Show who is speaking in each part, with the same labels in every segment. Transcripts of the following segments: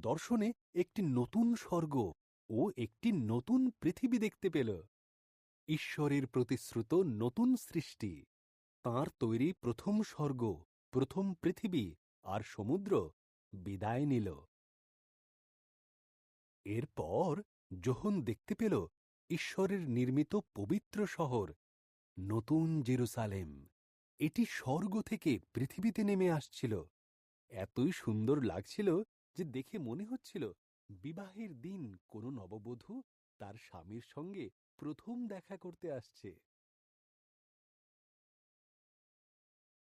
Speaker 1: দর্শনে একটি নতুন স্বর্গ ও একটি নতুন পৃথিবী দেখতে পেল। ঈশ্বরের প্রতিশ্রুত নতুন সৃষ্টি, তাঁর তৈরি প্রথম স্বর্গ, প্রথম পৃথিবী আর সমুদ্র বিদায় নিল। এরপর যোহন দেখতে পেল ঈশ্বরের নির্মিত পবিত্র শহর, নতুন জেরুসালেম। এটি স্বর্গ থেকে পৃথিবীতে নেমে আসছিল। এতই সুন্দর লাগছিল যে দেখে মনে হচ্ছিল বিবাহের দিন কোনো নববধূ তার স্বামীর সঙ্গে প্রথম দেখা করতে আসছে।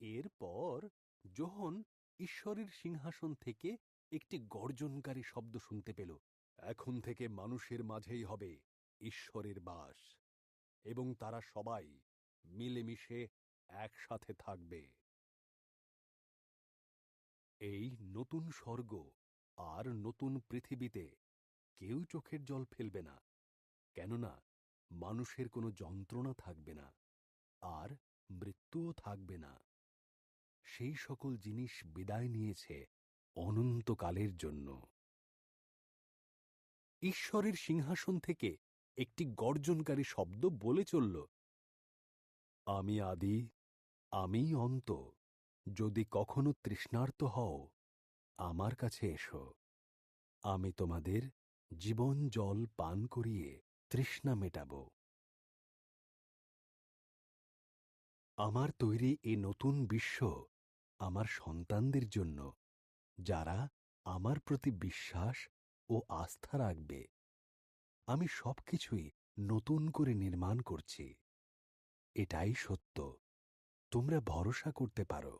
Speaker 1: এরপর যোহন ঈশ্বরের সিংহাসন থেকে একটি গর্জনকারী শব্দ শুনতে পেল। এখন থেকে মানুষের মাঝেই হবে ঈশ্বরের বাস, এবং তারা সবাই মিলেমিশে একসাথে থাকবে। এই নতুন স্বর্গ আর নতুন পৃথিবীতে কেউ চোখের জল ফেলবে না, কেননা মানুষের কোনো যন্ত্রণা থাকবে না, আর মৃত্যুও থাকবে না। সেই সকল জিনিস বিদায় নিয়েছে অনন্তকালের জন্য। ঈশ্বরের সিংহাসন থেকে একটি গর্জনকারী শব্দ বলে চলল, আমি আদি, আমি অন্ত। যদি কখনো তৃষ্ণার্ত হও, আমার কাছে এসো। আমি তোমাদের জীবন জল পান করিয়ে তৃষ্ণা মেটাব। আমার তৈরি এ নতুন বিশ্ব আমার সন্তানদের জন্য, যারা আমার প্রতি বিশ্বাস ও আস্থা রাখবে। আমি সবকিছুই নতুন করে নির্মাণ করছি। এটাই সত্য, তোমরা ভরসা করতে পারো।